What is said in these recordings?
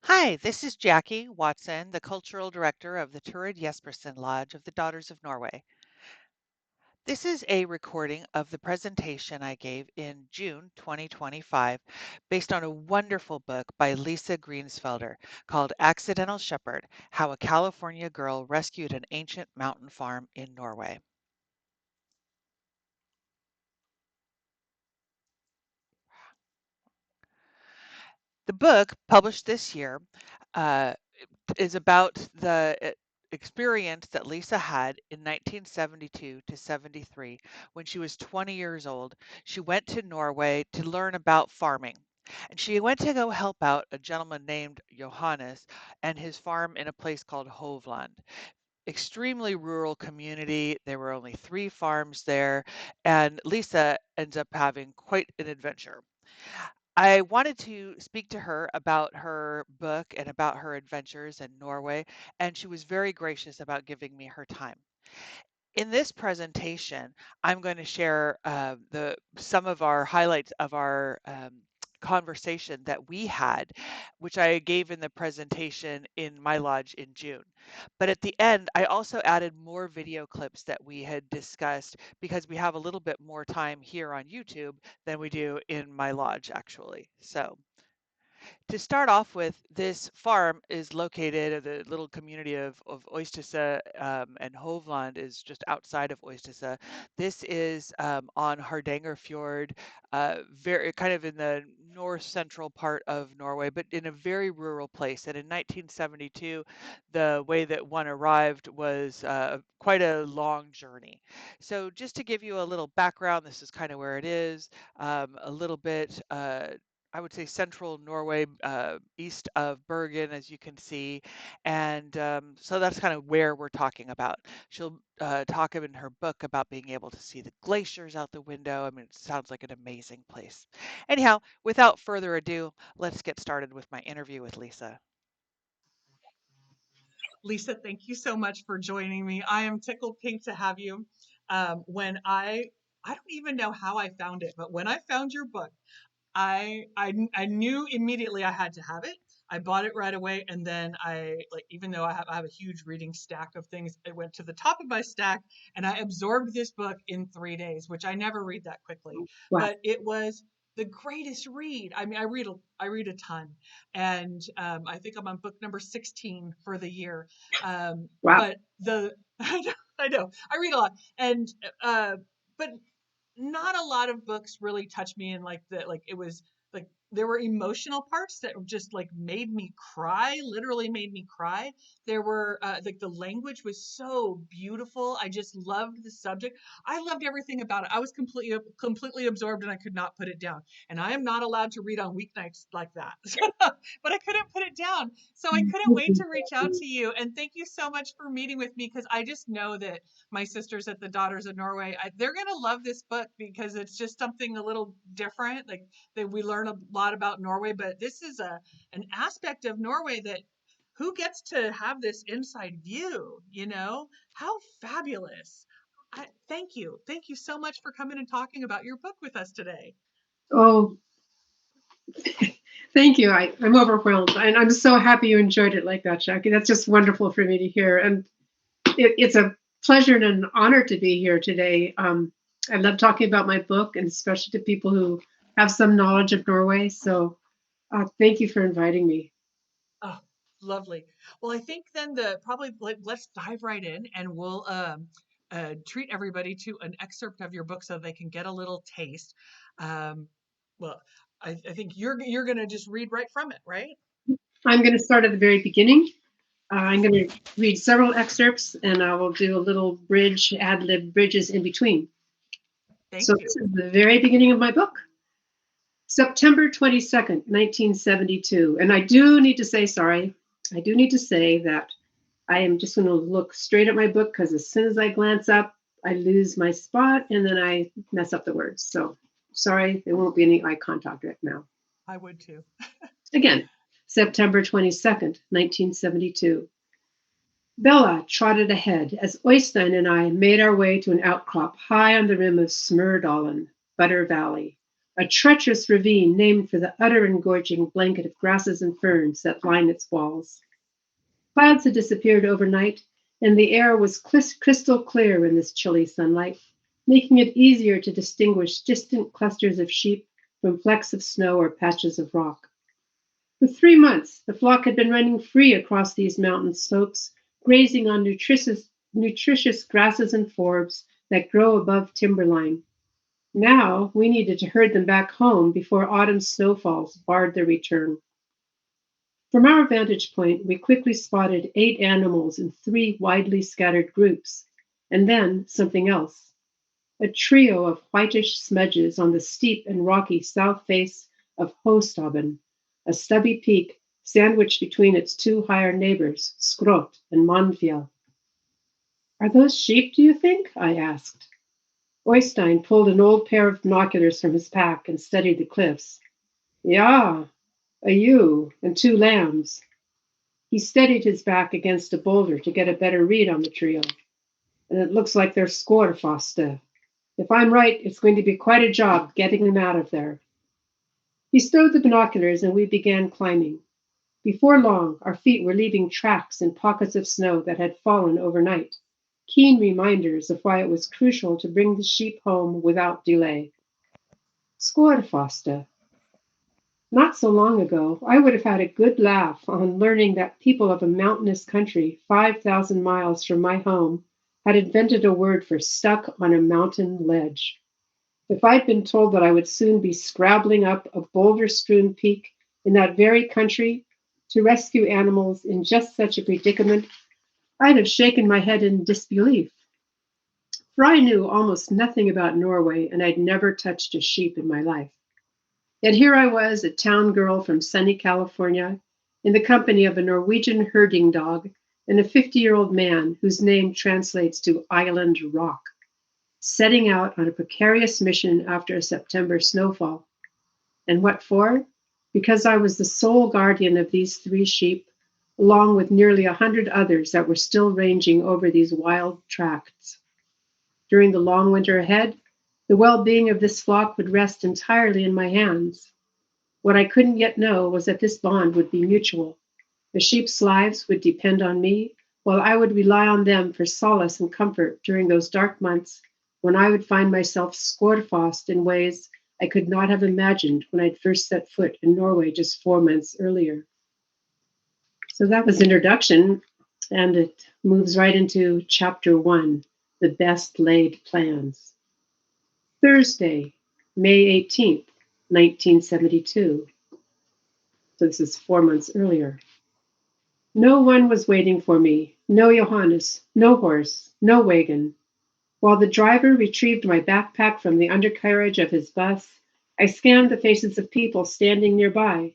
Hi, this is Jackie Watson, the Cultural Director of the Turid Jespersen Lodge of the Daughters of Norway. This is a recording of the presentation I gave in June 2025 based on a wonderful book by Liese Greensfelder called Accidental Shepherd: How a California Girl Rescued an Ancient Mountain Farm in Norway. The book, published this year, uh, is about the experience that Lisa had in 1972 to 73 when she was 20 years old. She went to Norway to learn about farming. And she went to go help out a gentleman named Johannes and his farm in a place called Hovland. Extremely rural community. There were only 3 farms there, and Lisa ends up having quite an adventure. I wanted to speak to her about her book and about her adventures in Norway, and she was very gracious about giving me her time. In this presentation, I'm going to share the some of our highlights of our conversation that we had, which I gave in the presentation in my lodge in June. But at the end, I also added more video clips that we had discussed because we have a little bit more time here on YouTube than we do in my lodge, actually. So to start off with, this farm is located at the little community of Oystese, and Hovland is just outside of Oystese. This is on Hardanger Fjord, very kind of in the north central part of Norway, but in a very rural place. And in 1972, the way that one arrived was quite a long journey. So just to give you a little background, this is kind of where it is, a little bit. I would say central Norway, east of Bergen, as you can see. And so that's kind of where we're talking about. She'll talk in her book about being able to see the glaciers out the window. I mean, it sounds like an amazing place. Anyhow, without further ado, let's get started with my interview with Lisa. Lisa, thank you so much for joining me. I am tickled pink to have you. When I don't even know how I found it, but when I found your book, I knew immediately I had to have it. I bought it right away, and then even though I have a huge reading stack of things, it went to the top of my stack, and I absorbed this book in 3 days, which I never read that quickly. Wow. But it was the greatest read. I mean, I read a ton, and I think I'm on book number 16 for the year. Wow. But the I know I read a lot, and uh, but not a lot of books really touched me in like it was like there were emotional parts that just like made me cry, literally made me cry. There were like the language was so beautiful. I just loved the subject. I loved everything about it. I was completely absorbed and I could not put it down. And I am not allowed to read on weeknights like that. But I couldn't put it down. So I couldn't wait to reach out to you, and thank you so much for meeting with me, because I just know that my sisters at the Daughters of Norway, they're gonna love this book because it's just something a little different. Like that, we learn a lot about Norway, but this is a an aspect of Norway that who gets to have this inside view? How fabulous! Thank you so much for coming and talking about your book with us today. Oh, thank you. I'm overwhelmed. And I'm so happy you enjoyed it like that, Jackie. That's just wonderful for me to hear. And it's a pleasure and an honor to be here today. I love talking about my book, and especially to people who have some knowledge of Norway. So thank you for inviting me. Oh, lovely. Well, I think then let's dive right in, and we'll treat everybody to an excerpt of your book so they can get a little taste. Um, well, I think you're gonna just read right from it, right? I'm going to start at the very beginning. I'm going to read several excerpts, and I will do a little bridge, ad lib bridges in between. So Thank you. this is the very beginning of my book. September 22nd, 1972. And I do need to say, sorry, I do need to say that I am just going to look straight at my book, because as soon as I glance up, I lose my spot and then I mess up the words. So sorry, there won't be any eye contact right now. I would too. Again, September 22nd, 1972. Bella trotted ahead as Oystein and I made our way to an outcrop high on the rim of Smørdalen, Butter Valley. a treacherous ravine named for the utter engorging blanket of grasses and ferns that line its walls. Clouds had disappeared overnight, and the air was crystal clear in this chilly sunlight, making it easier to distinguish distant clusters of sheep from flecks of snow or patches of rock. For 3 months, the flock had been running free across these mountain slopes, grazing on nutritious grasses and forbs that grow above timberline. Now we needed to herd them back home before autumn snowfalls barred their return. From our vantage point, we quickly spotted 8 animals in 3 widely scattered groups, and then something else, a trio of whitish smudges on the steep and rocky south face of Hoogstaben, a stubby peak sandwiched between its 2 higher neighbors, Skrot and Manfjell. Are those sheep, do you think? I asked. Oystein pulled an old pair of binoculars from his pack and studied the cliffs. Ja, a ewe and 2 lambs. He steadied his back against a boulder to get a better read on the trio. And it looks like they're Skårfaste. If I'm right, it's going to be quite a job getting them out of there. He stowed the binoculars and we began climbing. Before long, our feet were leaving tracks in pockets of snow that had fallen overnight, keen reminders of why it was crucial to bring the sheep home without delay. Skårfaste. Not so long ago, I would have had a good laugh on learning that people of a mountainous country 5,000 miles from my home had invented a word for stuck on a mountain ledge. If I'd been told that I would soon be scrabbling up a boulder strewn peak in that very country to rescue animals in just such a predicament, I'd have shaken my head in disbelief. For I knew almost nothing about Norway and I'd never touched a sheep in my life. Yet here I was, a town girl from sunny California, in the company of a Norwegian herding dog and a 50-year-old man whose name translates to Island Rock, setting out on a precarious mission after a September snowfall. And what for? Because I was the sole guardian of these 3 sheep, along with nearly 100 others that were still ranging over these wild tracts. During the long winter ahead, the well-being of this flock would rest entirely in my hands. What I couldn't yet know was that this bond would be mutual. The sheep's lives would depend on me, while I would rely on them for solace and comfort during those dark months when I would find myself Skårfast in ways I could not have imagined when I'd first set foot in Norway just 4 months earlier. So that was introduction, and it moves right into chapter 1, the best laid plans. Thursday, May 18th, 1972. So this is 4 months earlier. No one was waiting for me. No Johannes, no horse, no wagon. While the driver retrieved my backpack from the undercarriage of his bus, I scanned the faces of people standing nearby.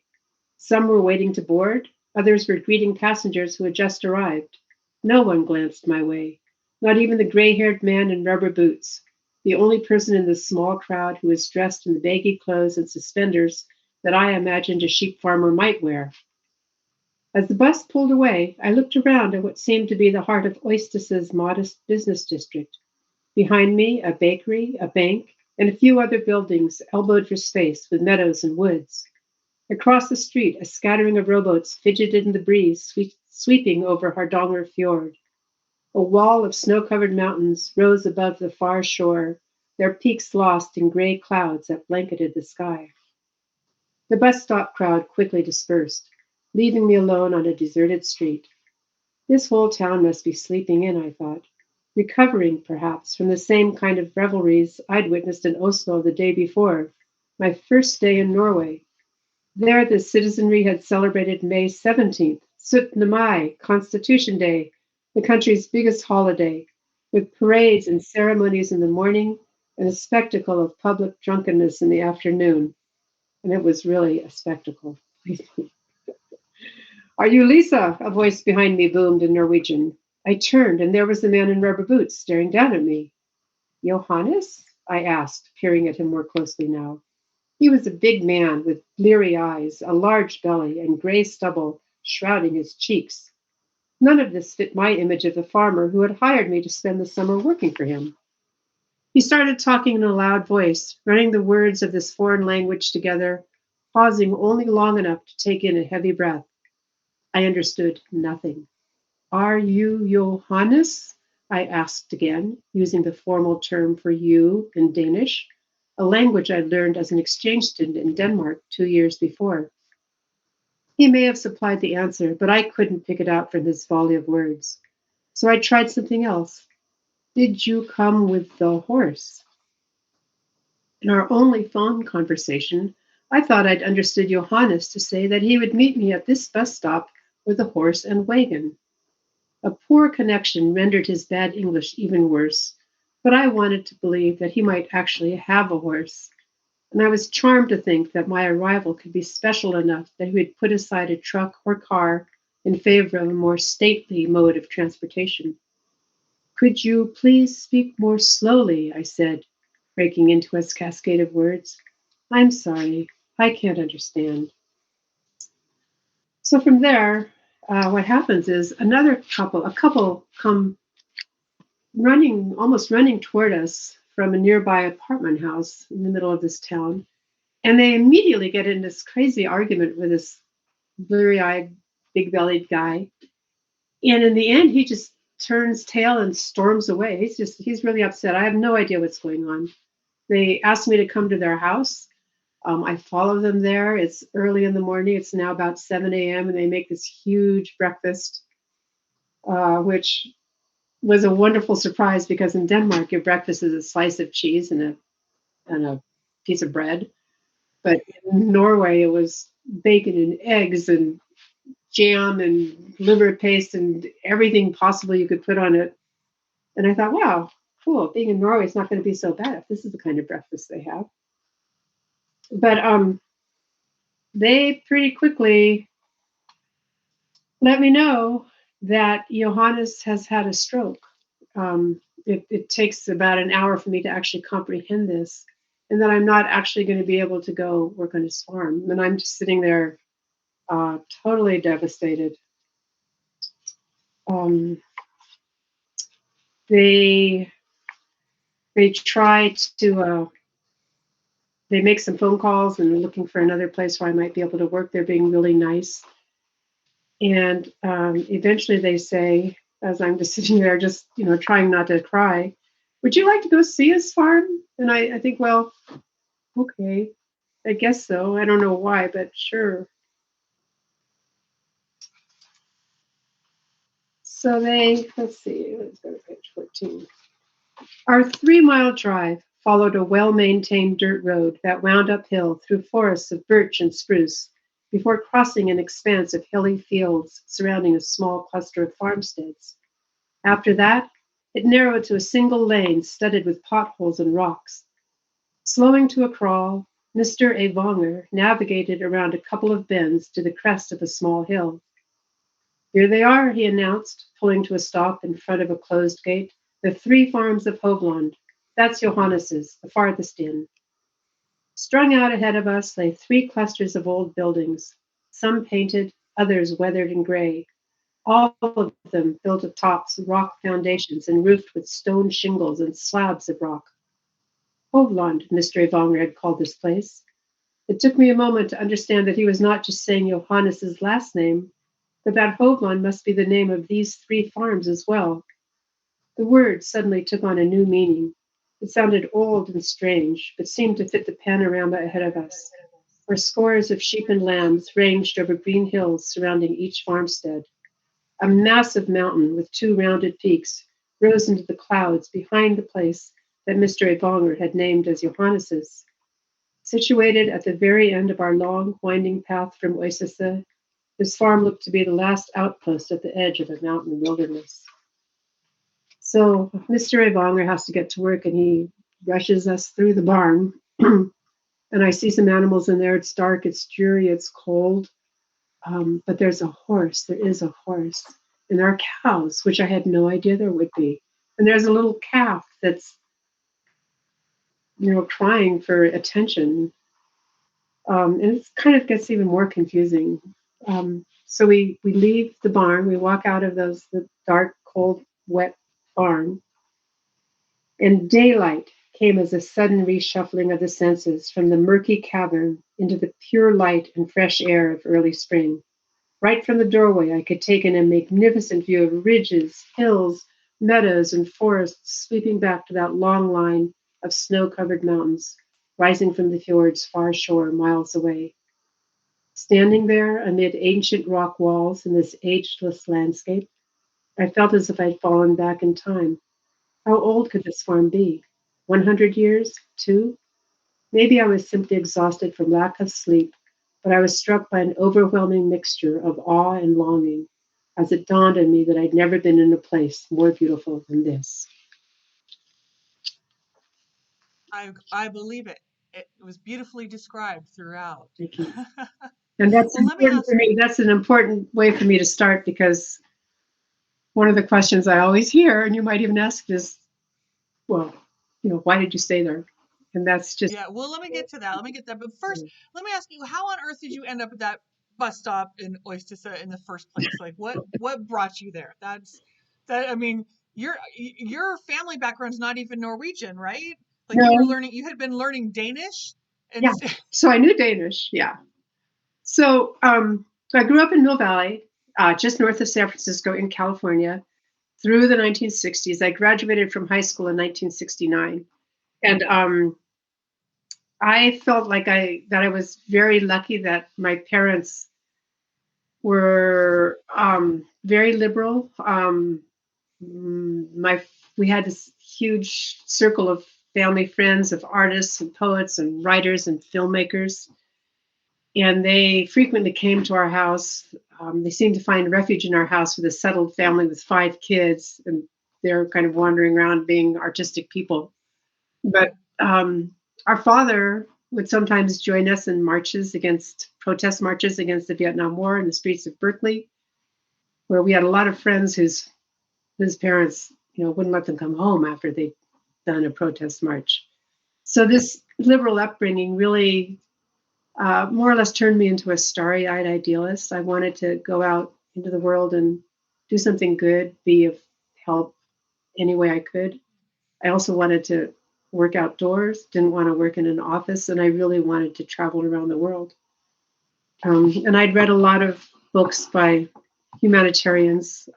Some were waiting to board, others were greeting passengers who had just arrived. No one glanced my way, not even the gray-haired man in rubber boots, the only person in this small crowd who was dressed in the baggy clothes and suspenders that I imagined a sheep farmer might wear. As the bus pulled away, I looked around at what seemed to be the heart of Oistis's modest business district. Behind me, a bakery, a bank, and a few other buildings elbowed for space with meadows and woods. Across the street, a scattering of rowboats fidgeted in the breeze, sweeping over Hardanger Fjord. A wall of snow-covered mountains rose above the far shore, their peaks lost in gray clouds that blanketed the sky. The bus stop crowd quickly dispersed, leaving me alone on a deserted street. This whole town must be sleeping in, I thought, recovering, perhaps, from the same kind of revelries I'd witnessed in Oslo the day before, my first day in Norway. There, the citizenry had celebrated May 17th, 17. Mai, Constitution Day, the country's biggest holiday, with parades and ceremonies in the morning and a spectacle of public drunkenness in the afternoon. And it was really a spectacle. Are you Lisa? A voice behind me boomed in Norwegian. I turned, and there was the man in rubber boots staring down at me. Johannes? I asked, peering at him more closely now. He was a big man with bleary eyes, a large belly, and gray stubble shrouding his cheeks. None of this fit my image of the farmer who had hired me to spend the summer working for him. He started talking in a loud voice, running the words of this foreign language together, pausing only long enough to take in a heavy breath. I understood nothing. Are you Johannes? I asked again, using the formal term for you in Danish, a language I'd learned as an exchange student in Denmark 2 years before. He may have supplied the answer, but I couldn't pick it out from his volley of words. So I tried something else. Did you come with the horse? In our only phone conversation, I thought I'd understood Johannes to say that he would meet me at this bus stop with a horse and wagon. A poor connection rendered his bad English even worse, but I wanted to believe that he might actually have a horse, and I was charmed to think that my arrival could be special enough that he would put aside a truck or car in favor of a more stately mode of transportation. Could you please speak more slowly? I said, breaking into a cascade of words. I'm sorry, I can't understand. So from there, what happens is a couple come running, almost running toward us from a nearby apartment house in the middle of this town. And they immediately get in this crazy argument with this blurry eyed, big bellied guy. And in the end, he just turns tail and storms away. He's really upset. I have no idea what's going on. They asked me to come to their house. I follow them there. It's early in the morning. It's now about 7 a.m. And they make this huge breakfast, which was a wonderful surprise because in Denmark, your breakfast is a slice of cheese and a piece of bread. But in Norway, it was bacon and eggs and jam and liver paste and everything possible you could put on it. And I thought, wow, cool. Being in Norway is not going to be so bad if this is the kind of breakfast they have. But they pretty quickly let me know that Johannes has had a stroke. It takes about an hour for me to actually comprehend this, and that I'm not actually going to be able to go work on his farm. And I'm just sitting there totally devastated. Um, they they try to they make some phone calls and they're looking for another place where I might be able to work. They're being really nice, and eventually they say, as I'm just sitting there, just trying not to cry, "Would you like to go see his farm?" And I think, well, okay, I guess so. I don't know why, but sure. So let's see, let's go to page 14. Our 3 mile drive followed a well maintained dirt road that wound uphill through forests of birch and spruce before crossing an expanse of hilly fields surrounding a small cluster of farmsteads. After that, it narrowed to a single lane studded with potholes and rocks. Slowing to a crawl, Mr. Evanger navigated around a couple of bends to the crest of a small hill. Here they are, he announced, pulling to a stop in front of a closed gate. The 3 farms of Hovland. That's Johannes's, the farthest in. Strung out ahead of us lay 3 clusters of old buildings, some painted, others weathered and gray, all of them built atop rock foundations and roofed with stone shingles and slabs of rock. Hovland, Mr. Evanger had called this place. It took me a moment to understand that he was not just saying Johannes's last name, but that Hovland must be the name of these 3 farms as well. The word suddenly took on a new meaning. It sounded old and strange, but seemed to fit the panorama ahead of us, where scores of sheep and lambs ranged over green hills surrounding each farmstead. A massive mountain with 2 rounded peaks rose into the clouds behind the place that Mr. Evanger had named as Johannes's. Situated at the very end of our long, winding path from Oisisse, this farm looked to be the last outpost at the edge of a mountain wilderness. So Mr. Evanger has to get to work and he rushes us through the barn. And I see some animals in there. It's dark, it's dreary, it's cold. But there's a horse. There is a horse. And there are cows, which I had no idea there would be. And there's a little calf that's, crying for attention. And it kind of gets even more confusing. So we leave the barn. We walk out of the dark, cold, wet barn, and daylight came as a sudden reshuffling of the senses from the murky cavern into the pure light and fresh air of early spring. Right from the doorway, I could take in a magnificent view of ridges, hills, meadows, and forests sweeping back to that long line of snow covered mountains rising from the fjord's far shore miles away. Standing there amid ancient rock walls in this ageless landscape, I felt as if I'd fallen back in time. How old could this farm be? 100 years? Two? Maybe I was simply exhausted from lack of sleep, but I was struck by an overwhelming mixture of awe and longing as it dawned on me that I'd never been in a place more beautiful than this. I believe it. It was beautifully described throughout. Thank you. And that's Well, let me important ask. for me. That's an important way for me to start because one of the questions I always hear, and you might even ask, is, well, why did you stay there? And that's just, Yeah, well, let me get to that. Let me get that. But first, let me ask you, how on earth did you end up at that bus stop in Oyster in the first place? Like, what brought you there? I mean, your family background's not even Norwegian, right? Like no, you had been learning Danish, and yeah. So I knew Danish, yeah. So I grew up in Mill Valley, just north of San Francisco in California, through the 1960s. I graduated from high school in 1969, and I felt like I was very lucky that my parents were very liberal. My We had this huge circle of family friends of artists and poets and writers and filmmakers, and they frequently came to our house. They seemed to find refuge in our house with a settled family with 5 kids, and they're kind of wandering around being artistic people. But our father would sometimes join us in protest marches against the Vietnam War in the streets of Berkeley, where we had a lot of friends whose parents, wouldn't let them come home after they'd done a protest march. So this liberal upbringing really more or less turned me into a starry-eyed idealist. I wanted to go out into the world and do something good, be of help any way I could. I also wanted to work outdoors, didn't want to work in an office, and I really wanted to travel around the world. And I'd read a lot of books by humanitarians,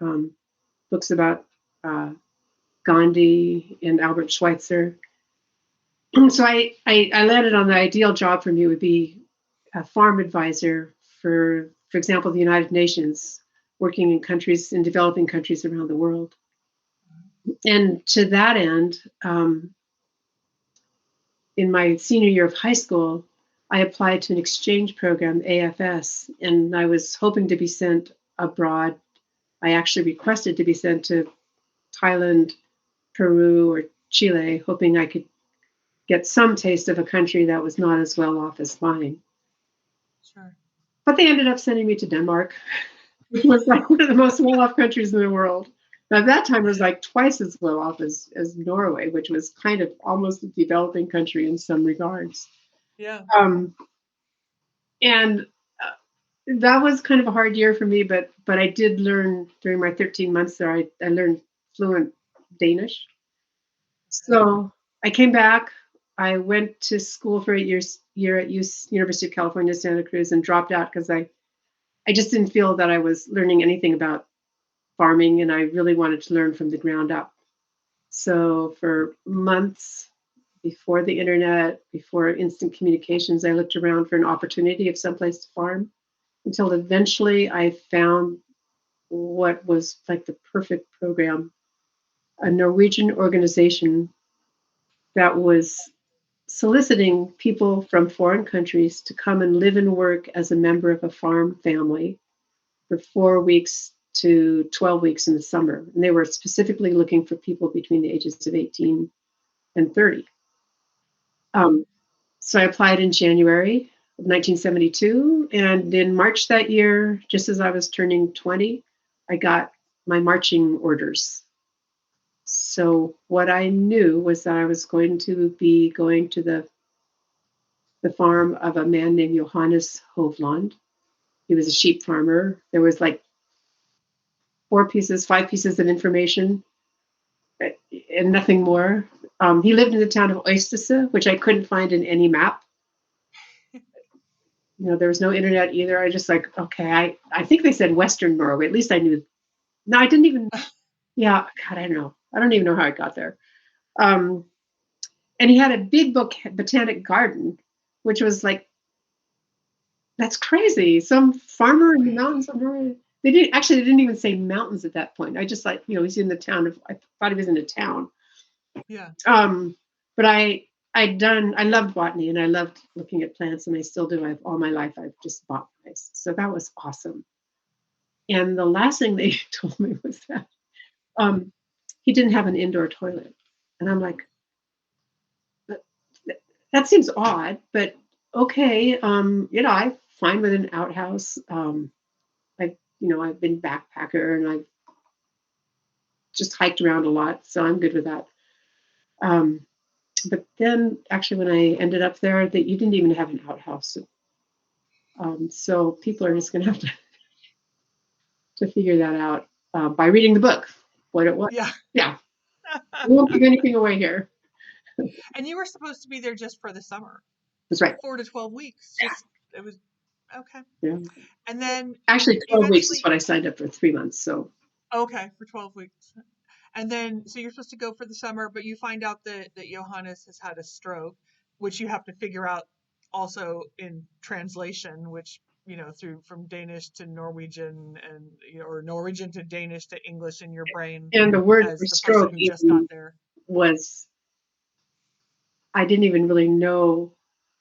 books about uh, Gandhi and Albert Schweitzer. So I landed on the ideal job for me would be a farm advisor for example, the United Nations, working in developing countries around the world. And to that end, in my senior year of high school, I applied to an exchange program, AFS, and I was hoping to be sent abroad. I actually requested to be sent to Thailand, Peru, or Chile, hoping I could get some taste of a country that was not as well off as mine. sure. But they ended up sending me to Denmark, which was like one of the most well off countries in the world. At that time, it was like twice as well off as Norway, which was kind of almost a developing country in some regards. Yeah. Um, and that was kind of a hard year for me, but I did learn during my 13 months there. I learned fluent Danish. So I came back. I went to school for 8 year at University of California, Santa Cruz, and dropped out because I just didn't feel that I was learning anything about farming, and I really wanted to learn from the ground up. So for months before the internet, before instant communications, I looked around for an opportunity of someplace to farm until eventually I found what was like the perfect program, a Norwegian organization that was soliciting people from foreign countries to come and live and work as a member of a farm family for 4 weeks to 12 weeks in the summer. And they were specifically looking for people between the ages of 18 and 30. Um, so I applied in January of 1972. And in March that year, just as I was turning 20, I got my marching orders. So what I knew was that I was going to be going to the farm of a man named Johannes Hovland. He was a sheep farmer. There was like 5 pieces of information and nothing more. He lived in the town of Oistese, which I couldn't find in any map. There was no internet either. I just like, okay, I think they said Western Norway. At least I knew. No, I didn't even. Yeah, God, I don't know. I don't even know how I got there. Um, and he had a big botanic garden, which was like, that's crazy. Some farmer in the mountains of Norway. They didn't even say mountains at that point. I just like, he's in the town of. I thought he was in a town. Yeah. But I loved botany and I loved looking at plants and I still do. I've all my life I've just bought plants. So that was awesome. And the last thing they told me was that um, he didn't have an indoor toilet. And I'm like, that, that seems odd, but okay. I'm fine with an outhouse. I've been backpacker and I've just hiked around a lot, so I'm good with that. Um, but then actually when I ended up there, that you didn't even have an outhouse. So people are just going to have to figure that out by reading the book, what it was. Yeah. Yeah, we won't give anything away here. And you were supposed to be there just for the summer, That's right. 4 to 12 weeks. Just it was okay. Yeah. And then Actually, 12 weeks is eventually, what I signed up for, 3 months. So okay, for 12 weeks. And then, so you're supposed to go for the summer, but you find out that Johannes has had a stroke, which you have to figure out also in translation, which, through from Danish to Norwegian and, or Norwegian to Danish to English in your brain and the word for as the person stroke who just got even there. was, I didn't even really know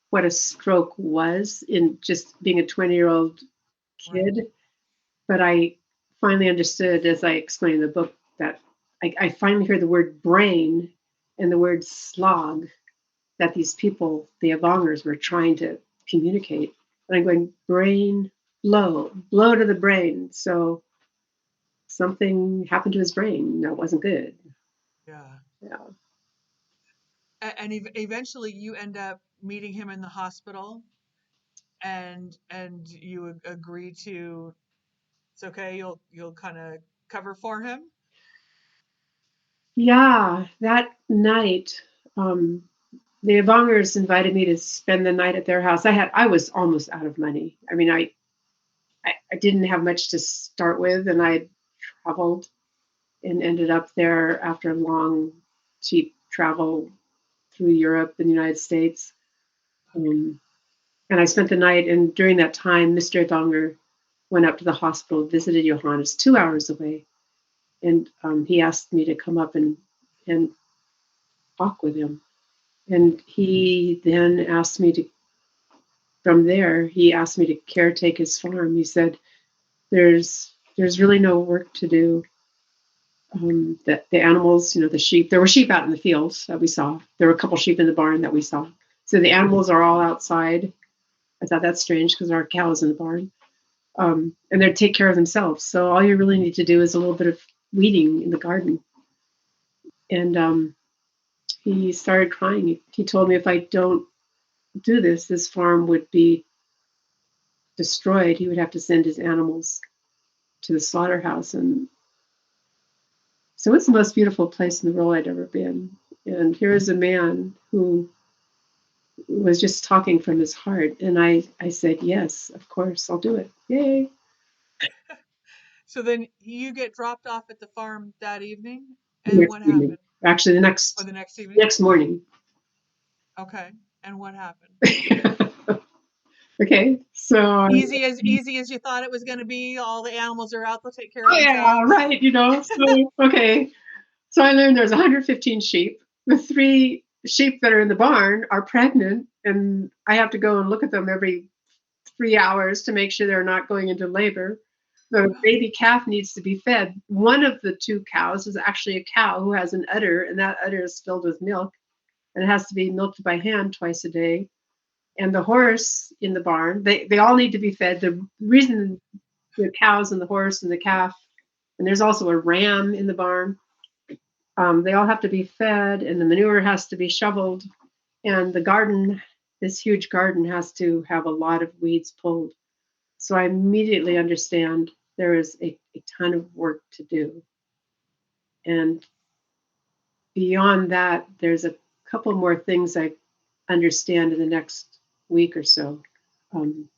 what a stroke was in just being a 20-year-old Right. kid. But I finally understood as I explained in the book that I finally heard the word brain and the word slog that these people, the Avongers, were trying to communicate. And I'm going, brain, blow to the brain. So something happened to his brain that wasn't good. Yeah. Yeah. And eventually you end up meeting him in the hospital and you agree to, it's okay, you'll kind of cover for him. Yeah, that night, um, the Avongers invited me to spend the night at their house. I was almost out of money. I mean, I didn't have much to start with, and I traveled and ended up there after a long, cheap travel through Europe and the United States. Um, and I spent the night, and during that time, Mr. Donger went up to the hospital, visited Johannes 2 hours away, and he asked me to come up and talk with him. And he then asked me to, from there, he asked me to caretake his farm. He said, there's really no work to do. That the animals, the sheep, there were sheep out in the fields that we saw. There were a couple sheep in the barn that we saw. So the animals are all outside. I thought that's strange because our cows in the barn. And they take care of themselves. So all you really need to do is a little bit of weeding in the garden. And he started crying. He told me if I don't do this, this farm would be destroyed. He would have to send his animals to the slaughterhouse. And so it's the most beautiful place in the world I'd ever been. And here's a man who was just talking from his heart. And I said, yes, of course, I'll do it. Yay. So then you get dropped off at the farm that evening, The and next what evening. happened? Actually, the Or the next evening? next morning. Okay. And what happened? Okay, so Easy as you thought it was going to be. All the animals are out; they'll take care of oh yeah, themselves. right. So okay, so I learned there's 115 sheep. The 3 sheep that are in the barn are pregnant, and I have to go and look at them every 3 hours to make sure they're not going into labor. The baby calf needs to be fed. One of the 2 cows is actually a cow who has an udder, and that udder is filled with milk, and it has to be milked by hand twice a day. And the horse in the barn, they all need to be fed. The reason the cows and the horse and the calf, and there's also a ram in the barn, they all have to be fed, and the manure has to be shoveled, and the garden, this huge garden, has to have a lot of weeds pulled. So I immediately understand there is a ton of work to do. And beyond that, there's a couple more things I understand in the next week or so. Um,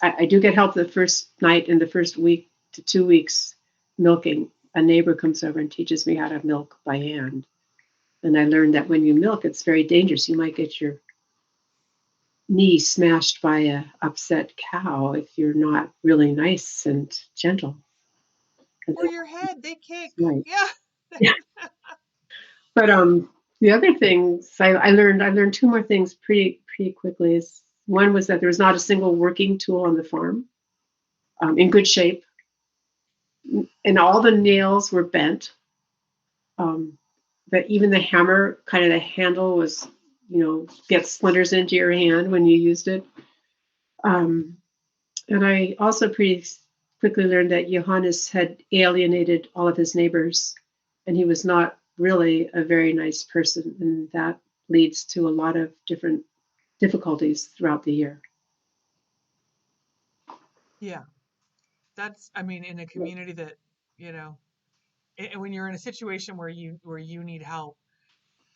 I do get help the first night in the first week to 2 weeks milking. A neighbor comes over and teaches me how to milk by hand. And I learned that when you milk, it's very dangerous. You might get your knee smashed by a upset cow if you're not really nice and gentle. And Or your head, they kick. right. Yeah. Yeah. But the other things I learned two more things pretty quickly. Is one was that there was not a single working tool on the farm in good shape, and all the nails were bent. Um, that even the hammer, kind of the handle was, get splinters into your hand when you used it. Um, and I also pretty quickly learned that Johannes had alienated all of his neighbors, and he was not really a very nice person, and that leads to a lot of different difficulties throughout the year. Yeah. That's, I mean, in a community that, you know, and when you're in a situation where you need help,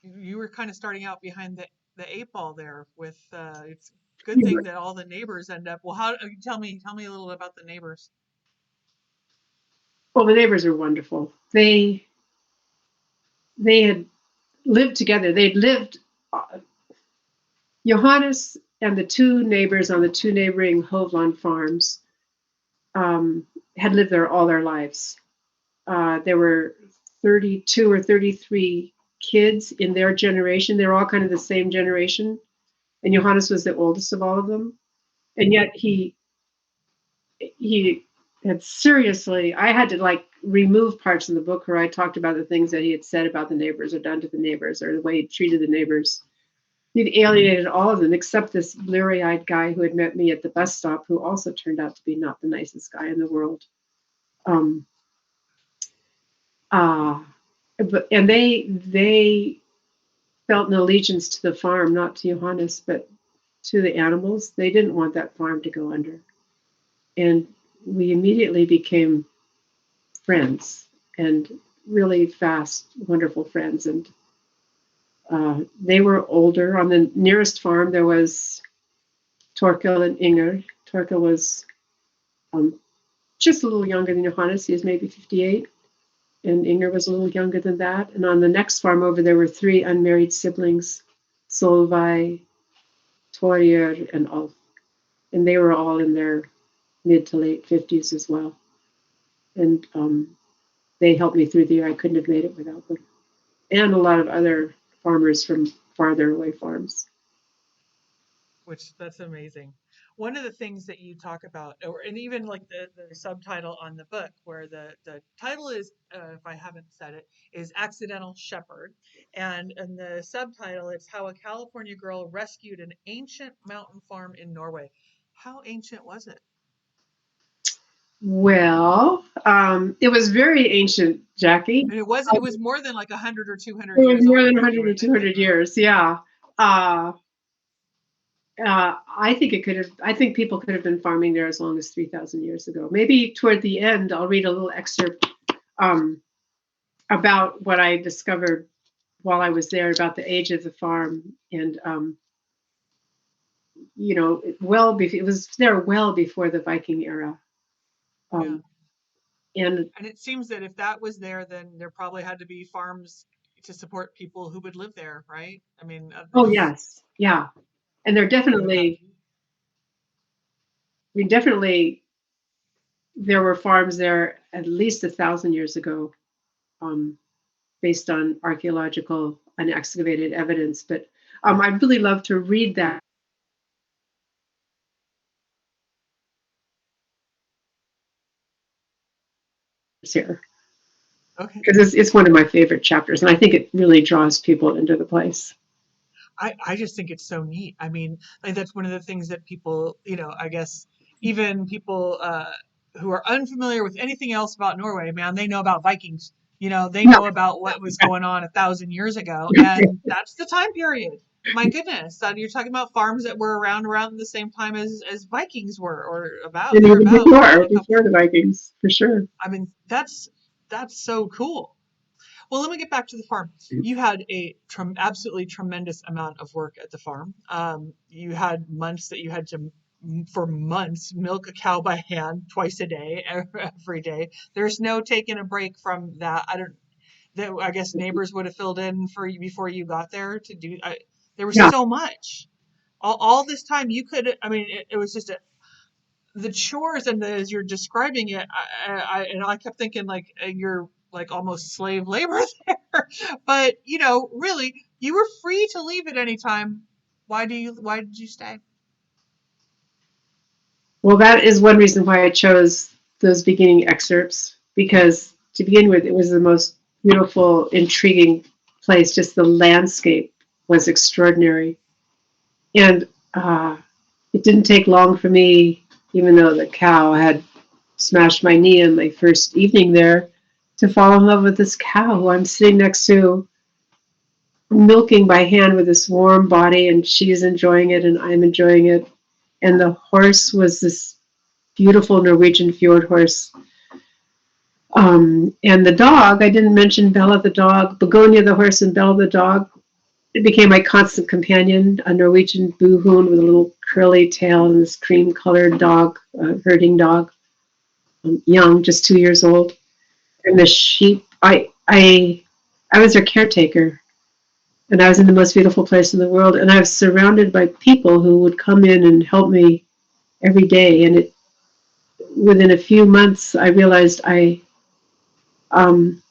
you were kind of starting out behind the eight ball there with it's a good thing that all the neighbors end up. Well, how tell me a little about the neighbors. Well, the neighbors are wonderful. They had lived together. They'd lived. Johannes and the two neighbors on the two neighboring Hovland farms had lived there all their lives. There were 32 or 33 kids in their generation. They were all kind of the same generation. And Johannes was the oldest of all of them. And yet he had seriously, I had to like remove parts of the book where I talked about the things that he had said about the neighbors or done to the neighbors or the way he treated the neighbors. He'd alienated all of them except this bleary-eyed guy who had met me at the bus stop, who also turned out to be not the nicest guy in the world. Um, uh, and they felt an allegiance to the farm, not to Johannes, but to the animals. They didn't want that farm to go under, and we immediately became friends and really fast, wonderful friends. And they were older. On the nearest farm, there was Torkel and Inger. Torkel was um, just a little younger than Johannes. He was maybe 58. And Inger was a little younger than that. And on the next farm over, there were three unmarried siblings, Solveig, Torjer, and Ulf. And they were all in their mid to late 50s as well. And they helped me through the year. I couldn't have made it without them. And a lot of other farmers from farther away farms. Which that's amazing. One of the things that you talk about, or and even like the subtitle on the book, where the title is, if I haven't said it, is "Accidental Shepherd," and the subtitle it's "How a California Girl Rescued an Ancient Mountain Farm in Norway." How ancient was it? Well, it was very ancient, Jackie. And it was more than like 100 or 200 It was years more old than maybe, 100 or wasn't it? 200 years. Yeah. Uh, I think it could have. I think people could have been farming there as long as 3,000 years ago. Maybe toward the end, I'll read a little excerpt um, about what I discovered while I was there about the age of the farm, and it was there well before the Viking era, Yeah. um, and And it seems that if that was there, then there probably had to be farms to support people who would live there, right? I mean, oh it's yes, yeah, and there they would have. definitely, we definitely, there were farms there at least 1,000 years ago, um, based on archaeological and excavated evidence. But I'd really love to read that here Okay. because it's one of my favorite chapters, and I think it really draws people into the place. I just think it's so neat. I mean, like that's one of the things that people, I guess even people who are unfamiliar with anything else about Norway, man, they know about Vikings. They Yeah. know about what was going on 1,000 years ago, and that's the time period. My goodness, you're talking about farms that were around the same time as Vikings were, or about And even thereabout, maybe a couple. before the Vikings, for sure. I mean, that's so cool. Well, let me get back to the farm. You had a absolutely tremendous amount of work at the farm. You had months that you had to, for months, milk a cow by hand twice a day, every day. There's no taking a break from that. I don't. That I guess neighbors would have filled in for you before you got there to do. There was Yeah. so much. All this time you could. I mean, it was just the chores and as you're describing it, I kept thinking like you're like almost slave labor there. But really, you were free to leave at any time. Why did you stay? Well, that is one reason why I chose those beginning excerpts, because to begin with, it was the most beautiful, intriguing place. Just the landscape was extraordinary. And it didn't take long for me, even though the cow had smashed my knee in my first evening there, to fall in love with this cow who I'm sitting next to, milking by hand with this warm body, and she's enjoying it, and I'm enjoying it. And the horse was this beautiful Norwegian fjord horse. And the dog, I didn't mention Bella the dog, Begonia the horse, and Bella the dog. It became my constant companion, a Norwegian boohoon with a little curly tail and this cream colored dog, herding dog, young, just 2 years old. And the sheep, I was their caretaker, and I was in the most beautiful place in the world. And I was surrounded by people who would come in and help me every day. And within a few months, I realized um,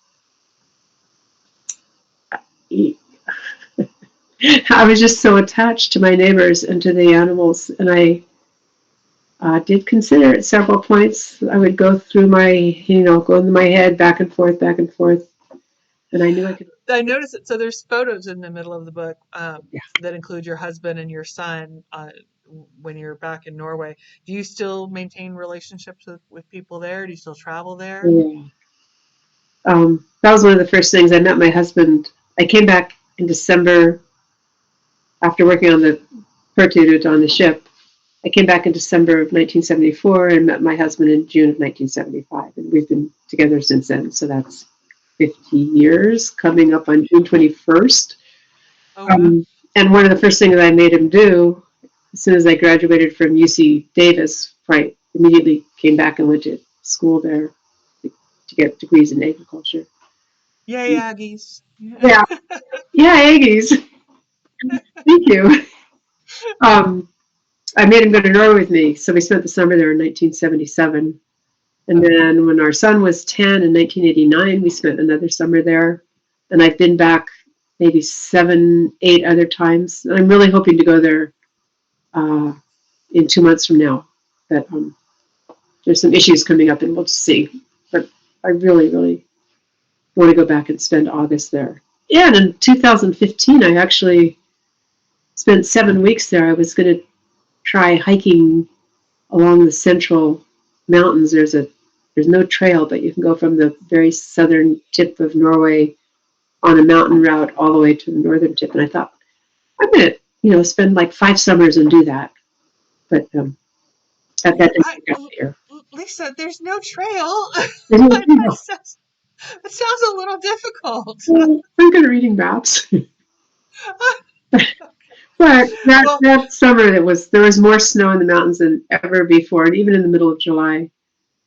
I was just so attached to my neighbors and to the animals, and I did consider at several points I would go through go in my head back and forth, and I knew I could. I noticed it. So there's photos in the middle of the book Yeah, that include your husband and your son when you're back in Norway. Do you still maintain relationships with people there? Do you still travel there? yeah. That was one of the first things. I met my husband. I came back in December after working on the Pertudut on the ship. I came back in December of 1974 and met my husband in June of 1975, and we've been together since then. So that's 50 years, coming up on June 21st. Oh wow. And one of the first things that I made him do, as soon as I graduated from UC Davis, right, immediately came back and went to school there to get degrees in agriculture. Yay, Aggies. Yeah. Yeah, yeah, Aggies. Thank you. Um, I made him go to Norway with me, so we spent the summer there in 1977. And Oh wow. then when our son was 10 in 1989, we spent another summer there. And I've been back maybe 7, 8 other times. And I'm really hoping to go there uh, in 2 months from now. But there's some issues coming up, and we'll just see. But I really, really want to go back and spend August there. Yeah, and in 2015, I actually spent 7 weeks there. I was going to try hiking along the central mountains. There's no trail, but you can go from the very southern tip of Norway on a mountain route all the way to the northern tip. And I thought, I'm going to, spend like 5 summers and do that. But that didn't I, work out here. Lisa, there's no trail. Anyway, That sounds a little difficult. I'm good at reading maps. But that Well, that summer, there was more snow in the mountains than ever before, and even in the middle of July.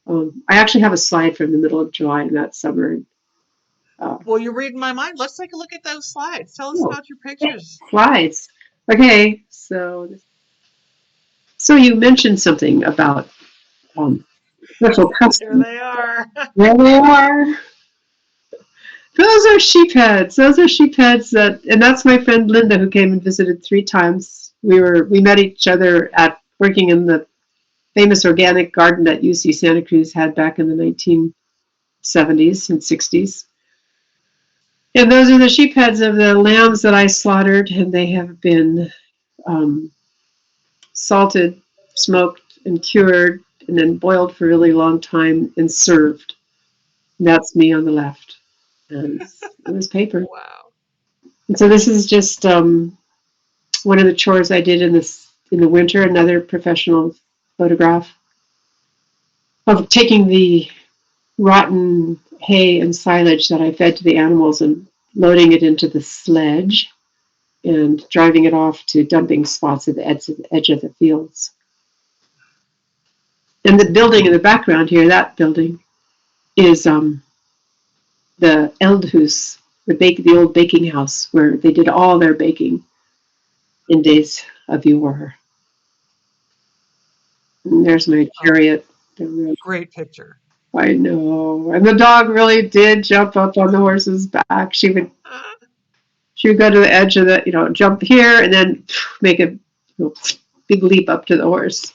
I actually have a slide from the middle of July in that summer. Uh, you're reading my mind. Let's take a look at those slides. Tell us oh, about your pictures. slides. Okay, so you mentioned something about special There customs. they are. There they are. Those are sheep heads. Those are sheep heads and that's my friend Linda, who came and visited 3 times. We met each other at working in the famous organic garden that UC Santa Cruz had back in the 1970s and 60s. And those are the sheep heads of the lambs that I slaughtered, and they have been um, salted, smoked, and cured, and then boiled for a really long time and served. And that's me on the left. And it was paper. Wow. And so this is just one of the chores I did in the winter. Another professional photograph of taking the rotten hay and silage that I fed to the animals and loading it into the sledge and driving it off to dumping spots at the edge of the fields. And the building in the background here, that building, is the Eldhus, the old baking house where they did all their baking in days of yore. And there's my Oh, chariot. great picture. I know. And the dog really did jump up on the horse's back. She would go to the edge of the, jump here and then make a big leap up to the horse.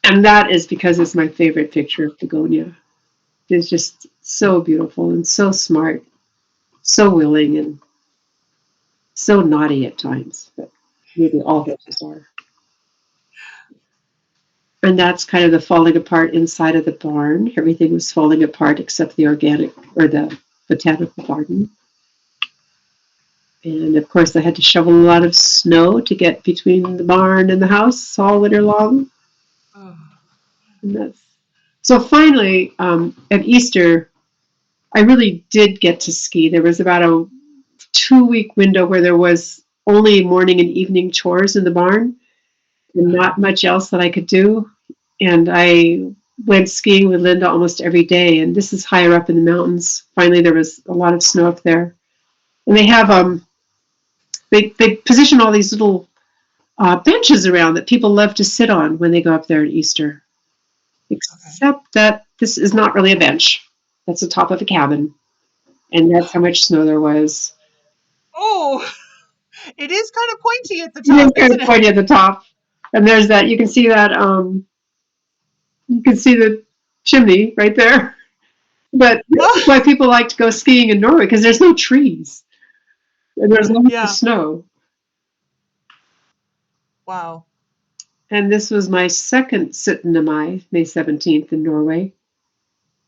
And that is because it's my favorite picture of Begonia. It's just so beautiful and so smart, so willing and so naughty at times. But maybe all horses are. And that's kind of the falling apart inside of the barn. Everything was falling apart except the organic or the botanical garden. And of course, I had to shovel a lot of snow to get between the barn and the house all winter long. Oh, And that's so finally at Easter, I really did get to ski. There was about a 2 week window where there was only morning and evening chores in the barn and uh-huh. not much else that I could do. And I went skiing with Linda almost every day. And this is higher up in the mountains. Finally, there was a lot of snow up there. And they have they position all these little benches around that people love to sit on when they go up there at Easter. Okay. Except that this is not really a bench. That's the top of a cabin, and that's how much snow there was. Oh, it is kind of pointy at the It is top, kind isn't of it? pointy at the top, and there's that. You can see the chimney right there. But this is Oh, why people like to go skiing in Norway because there's no trees and there's lots of yeah. snow. Wow. And this was my second Syttende Mai, May 17th in Norway,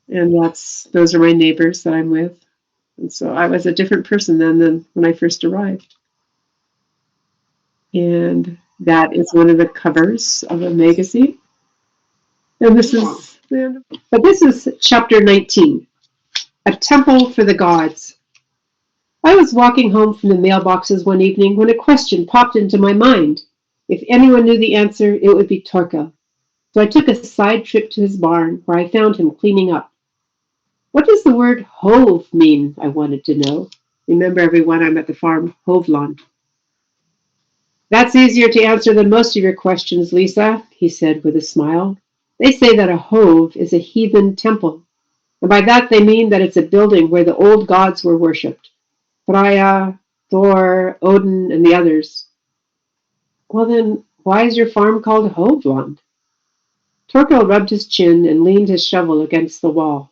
and those are my neighbors that I'm with. And so I was a different person then than when I first arrived. And that is one of the covers of a magazine. And this is chapter 19, A Temple for the Gods. I was walking home from the mailboxes one evening when a question popped into my mind. If anyone knew the answer, it would be Torkel. So I took a side trip to his barn, where I found him cleaning up. What does the word hove mean? I wanted to know. Remember, everyone, I'm at the farm Hovland. That's easier to answer than most of your questions, Lisa, he said with a smile. They say that a hove is a heathen temple, and by that they mean that it's a building where the old gods were worshipped. Freya, Thor, Odin, and the others. Well then, why is your farm called Hovland? Torkel rubbed his chin and leaned his shovel against the wall.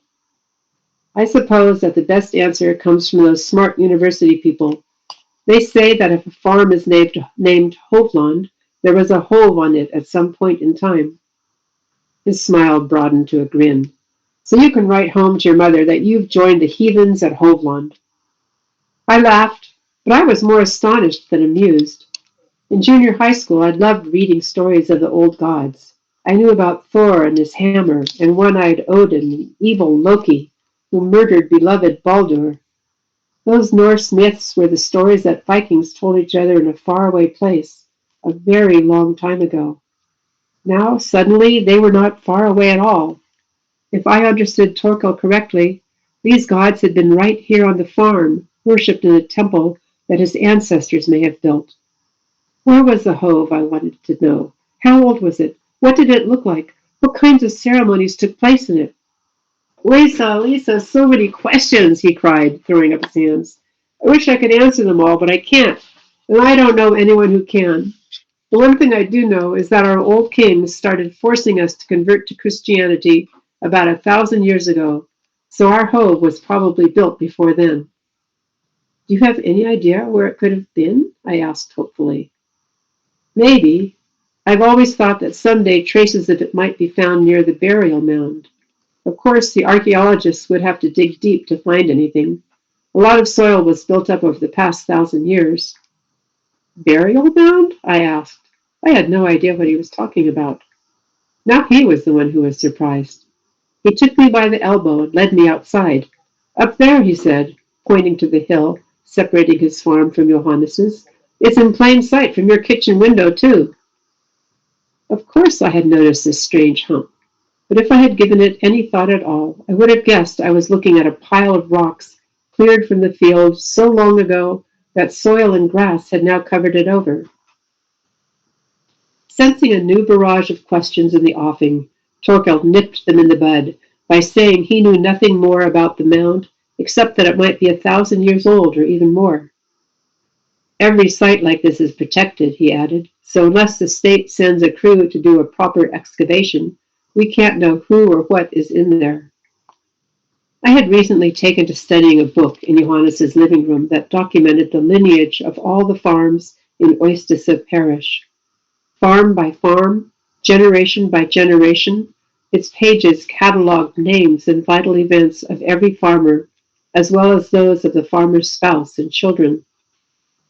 I suppose that the best answer comes from those smart university people. They say that if a farm is named Hovland, there was a hove on it at some point in time. His smile broadened to a grin. So you can write home to your mother that you've joined the heathens at Hovland. I laughed, but I was more astonished than amused. In junior high school, I loved reading stories of the old gods. I knew about Thor and his hammer, and one-eyed Odin, and evil Loki, who murdered beloved Baldur. Those Norse myths were the stories that Vikings told each other in a faraway place, a very long time ago. Now, suddenly, they were not far away at all. If I understood Torkel correctly, these gods had been right here on the farm, worshipped in a temple that his ancestors may have built. Where was the Hove, I wanted to know? How old was it? What did it look like? What kinds of ceremonies took place in it? Lisa, Lisa, so many questions, he cried, throwing up his hands. I wish I could answer them all, but I can't. And I don't know anyone who can. The one thing I do know is that our old kings started forcing us to convert to Christianity about 1,000 years ago, so our Hove was probably built before then. Do you have any idea where it could have been? I asked hopefully. Maybe. I've always thought that someday traces of it might be found near the burial mound. Of course, the archaeologists would have to dig deep to find anything. A lot of soil was built up over the past 1,000 years. Burial mound? I asked. I had no idea what he was talking about. Now he was the one who was surprised. He took me by the elbow and led me outside. Up there, he said, pointing to the hill separating his farm from Johannes's. It's in plain sight from your kitchen window, too. Of course I had noticed this strange hump, but if I had given it any thought at all, I would have guessed I was looking at a pile of rocks cleared from the field so long ago that soil and grass had now covered it over. Sensing a new barrage of questions in the offing, Torkel nipped them in the bud by saying he knew nothing more about the mound except that it might be 1,000 years old or even more. Every site like this is protected, he added, so unless the state sends a crew to do a proper excavation, we can't know who or what is in there. I had recently taken to studying a book in Johannes's living room that documented the lineage of all the farms in Oistese parish. Farm by farm, generation by generation, its pages catalogued names and vital events of every farmer, as well as those of the farmer's spouse and children.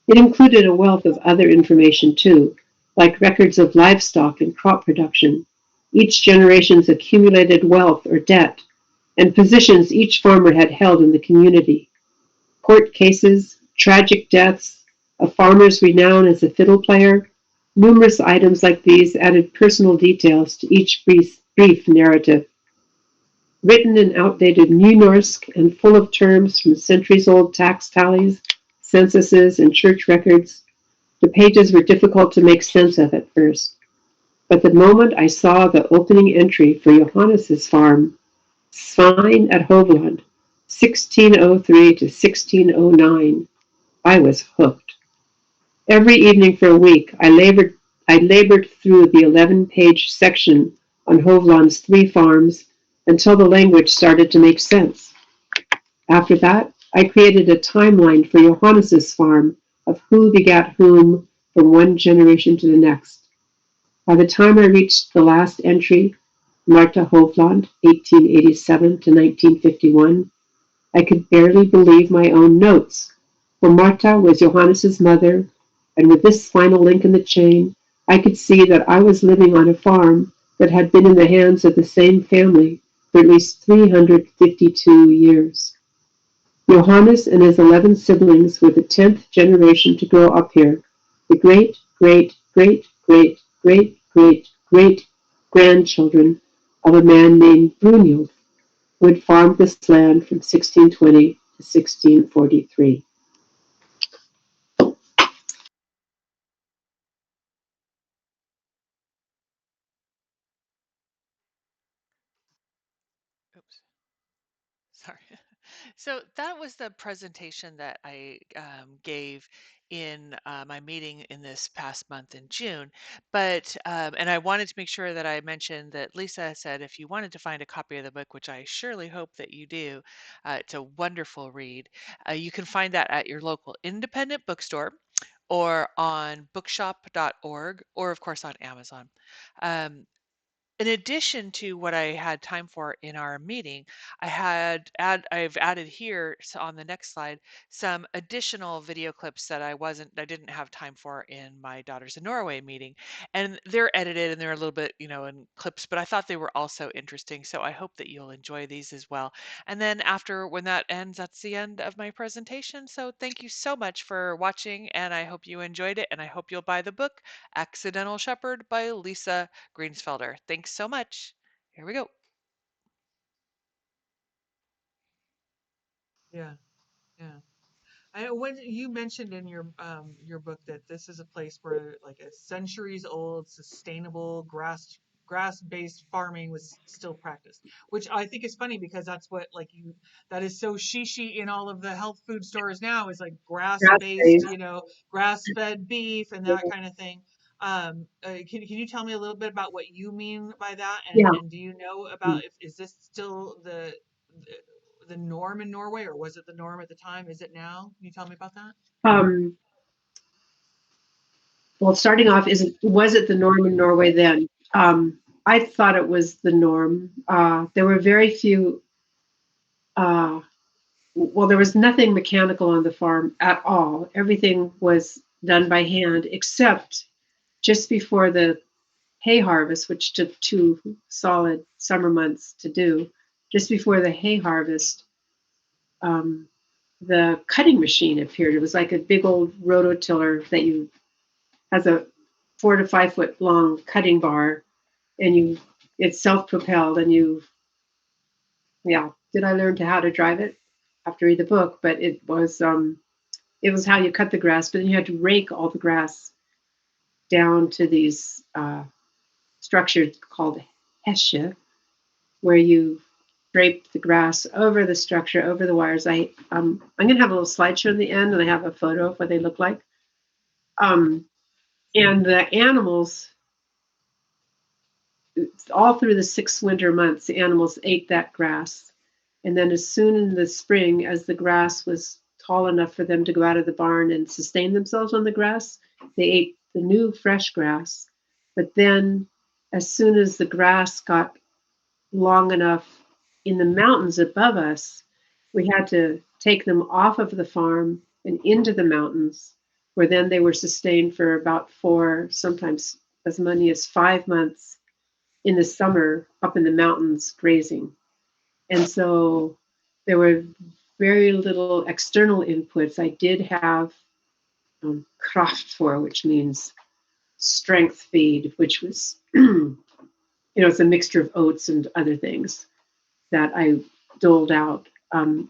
It included a wealth of other information too, like records of livestock and crop production, each generation's accumulated wealth or debt, and positions each farmer had held in the community. Court cases, tragic deaths, a farmer's renown as a fiddle player, numerous items like these added personal details to each brief narrative. Written in outdated New Norse and full of terms from centuries old tax tallies, censuses, and church records, the pages were difficult to make sense of at first. But the moment I saw the opening entry for Johannes's farm, Svine at Hovland, 1603 to 1609, I was hooked. Every evening for a week, I labored through the 11-page section on Hovland's 3 farms until the language started to make sense. After that, I created a timeline for Johannes's farm of who begat whom from one generation to the next. By the time I reached the last entry, Martha Hovland, 1887 to 1951, I could barely believe my own notes, for Marta was Johannes's mother, and with this final link in the chain, I could see that I was living on a farm that had been in the hands of the same family for at least 352 years. Johannes and his 11 siblings were the 10th generation to grow up here, the great, great, great, great, great, great, great grandchildren of a man named Brunhild, who had farmed this land from 1620 to 1643. Oops, sorry. So that was the presentation that I gave in my meeting in this past month in June. But, and I wanted to make sure that I mentioned that Lisa said if you wanted to find a copy of the book, which I surely hope that you do, it's a wonderful read. You can find that at your local independent bookstore or on bookshop.org or, of course, on Amazon. Um, in addition to what I had time for in our meeting, I've added here on the next slide some additional video clips that I didn't have time for in my Daughters in Norway meeting. And they're edited and they're a little bit, in clips, but I thought they were also interesting. So I hope that you'll enjoy these as well. And then after when that ends, that's the end of my presentation. So thank you so much for watching and I hope you enjoyed it and I hope you'll buy the book Accidental Shepherd by Liese Greensfelder. Thanks so much. Here we go. Yeah, yeah. I when you mentioned in your book that this is a place where like a centuries old sustainable grass based farming was still practiced, which I think is funny because that's what like you that is so shishi in all of the health food stores now is like grass based, Grass-based. grass fed beef and that kind of thing. Can you tell me a little bit about what you mean by that, Yeah. and do you know about if is this still the norm in Norway, or was it the norm at the time? Is it now? Can you tell me about that? Um, well, starting off, was it the norm in Norway then? I thought it was the norm. There were very few. Uh, well, there was nothing mechanical on the farm at all. Everything was done by hand, except just before the hay harvest, which took 2 solid summer months to do. just before the hay harvest, um, the cutting machine appeared. It was like a big old rototiller that you has a 4 to 5 foot long cutting bar, and it's self propelled, and yeah. Did I learn how to drive it? I have to read the book, but it was how you cut the grass, but then you had to rake all the grass down to these structures called hesje, where you drape the grass over the structure, over the wires. I'm going to have a little slideshow in the end, and I have a photo of what they look like. Um, and the animals, all through the 6 winter months, the animals ate that grass. And then, as soon in the spring, as the grass was tall enough for them to go out of the barn and sustain themselves on the grass, they ate the new fresh grass. But then, as soon as the grass got long enough in the mountains above us, we had to take them off of the farm and into the mountains, where then they were sustained for about 4, sometimes as many as 5 months in the summer up in the mountains grazing. And so there were very little external inputs. I did have kraft for, which means strength feed, which was, it's a mixture of oats and other things that I doled out.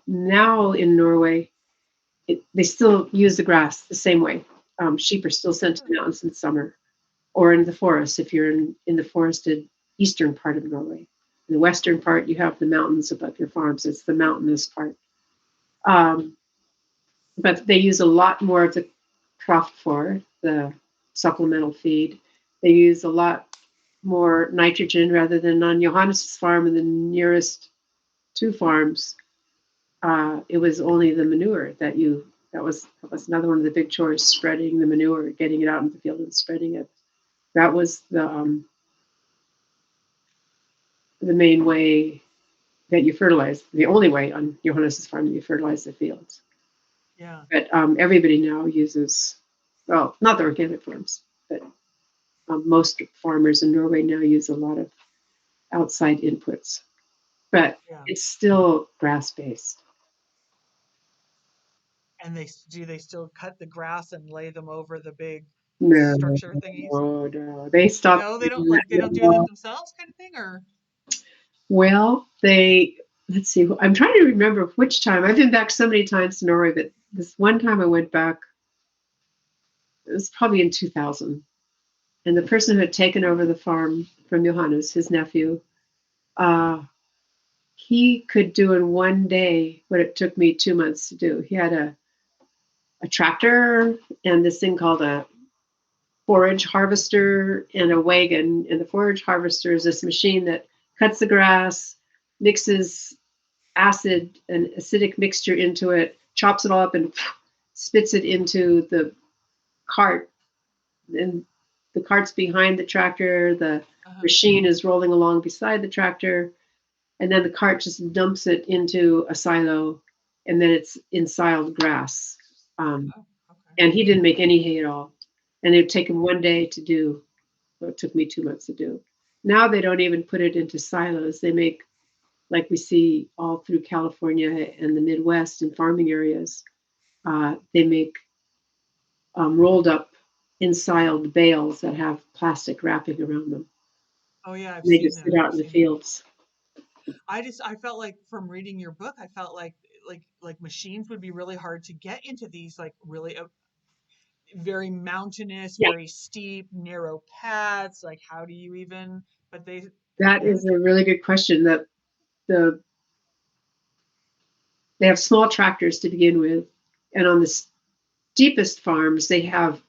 Now in Norway, they still use the grass the same way. Sheep are still sent to the mountains in summer or in the forest if you're in the forested eastern part of Norway. In the western part, you have the mountains above your farms. It's the mountainous part. Um, but they use a lot more of the kraft for the supplemental feed. They use a lot more nitrogen rather than on Johannes' farm and the nearest 2 farms. It was only the manure that was another one of the big chores, spreading the manure, getting it out in the field and spreading it. That was the main way that you fertilize, the only way on Johannes' farm that you fertilize the fields. Yeah. But everybody now uses, well, not the organic farms, but most farmers in Norway now use a lot of outside inputs. But Yeah. it's still grass based. And they still cut the grass and lay them over the big No, structure thingies? no, they stopped No, doing they that. don't do that No. themselves kind of thing, or Well, let's see, I'm trying to remember which time. I've been back so many times to Norway, but this one time I went back, it was probably in 2000. And the person who had taken over the farm from Johannes, his nephew, uh, he could do in one day what it took me 2 months to do. He had a tractor and this thing called a forage harvester and a wagon. And the forage harvester is this machine that cuts the grass, mixes acid and acidic mixture into it, chops it all up, and spits it into the cart. And the cart's behind the tractor. The uh-huh. machine is rolling along beside the tractor. And then the cart just dumps it into a silo, and then it's ensiled grass. Oh, okay. And he didn't make any hay at all. And it would take him one day to do what it took me 2 months to do. Now they don't even put it into silos. They make, like we see all through California and the Midwest and farming areas, they make rolled up, ensiled bales that have plastic wrapping around them. Oh yeah, I've And they seen just sit that. out I've in the seen that. fields. I felt like from reading your book, I felt like machines would be really hard to get into these like really very mountainous, Yeah, very steep, narrow paths. Like how do you even? But they that is did. a really good question. That the They have small tractors to begin with, and on the steepest farms, they have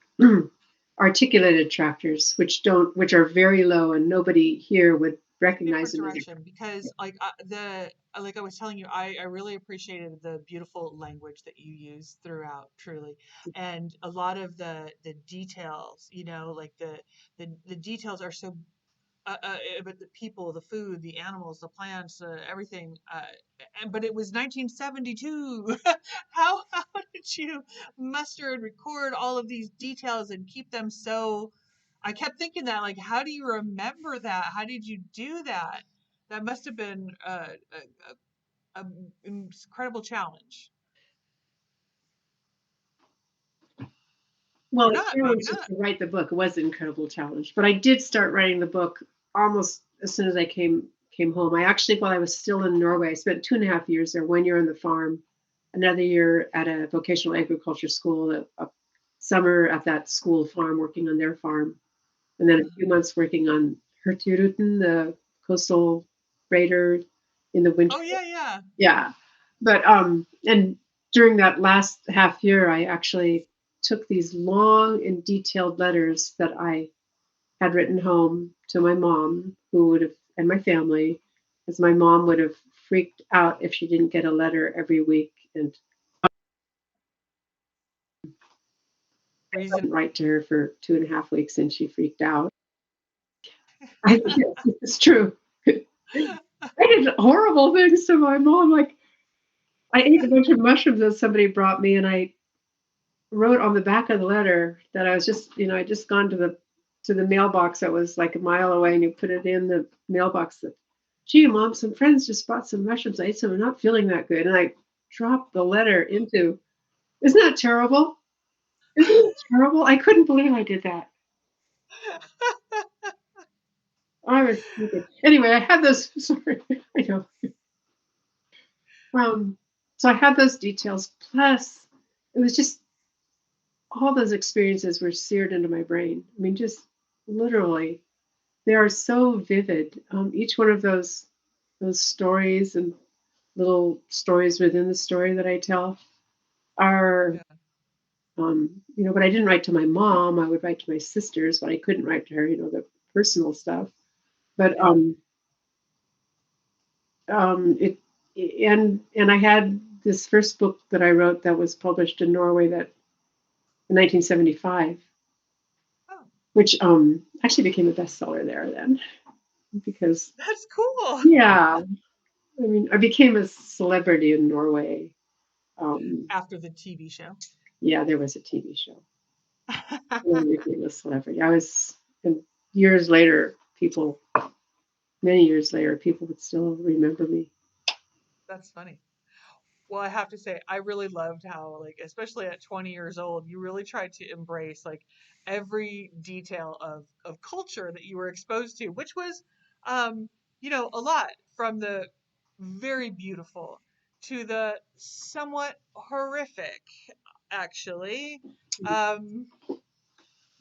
articulated tractors, which are very low, and nobody here would It's a recognize different them as a direction because like I was telling you, I really appreciated the beautiful language that you use throughout, truly, and a lot of the details, like the details are so but the people, the food, the animals, the plants, everything. But it was 1972. How did you muster and record all of these details and keep them so? I kept thinking that, like, how do you remember that? How did you do that? That must have been a incredible challenge, Well, or the not? Maybe challenge is not. to write the book. It was an incredible challenge, but I did start writing the book almost as soon as I came home. I actually, while I was still in Norway, I spent 2.5 years there. 1 year on the farm, another year at a vocational agriculture school, a summer at that school farm working on their farm, and then a few Mhm. months working on Hurtigruten, the coastal freighter, in the winter. Oh yeah, yeah. Yeah. But and during that last half year, I actually took these long and detailed letters that I had written home to my mom, who would have, and my family, as my mom would have freaked out if she didn't get a letter every week. And I Reason. didn't write to her for 2.5 weeks, and she freaked out. I Yes, it's true. I did horrible things to my mom. Like I ate a bunch of mushrooms that somebody brought me, and I wrote on the back of the letter that I was just, I just gone to the mailbox that was like a mile away, and you put it in the mailbox that, gee, mom, some friends just bought some mushrooms. I ate some. I'm not feeling that good, and I dropped the letter into. Isn't that terrible? Isn't it terrible? I couldn't believe I did that. I was stupid. Anyway, I had those. Sorry, I know. Um, so I had those details. Plus, it was just all those experiences were seared into my brain. I mean, just literally they are so vivid. Each one of those stories and little stories within the story that I tell are, Yeah, but I didn't write to my mom. I would write to my sisters, but I couldn't write to her, the personal stuff. But yeah. it and I had this first book that I wrote that was published in Norway that in 1975, Oh, which actually became a bestseller there then because that's cool. yeah, I mean I became a celebrity in Norway. After the TV show. Yeah, there was a TV show. And I became a celebrity. I was, and years later, many years later, people would still remember me. That's funny. Well, I have to say, I really loved how, like, especially at 20 years old, you really tried to embrace like every detail of culture that you were exposed to, which was, um, a lot from the very beautiful to the somewhat horrific, actually. You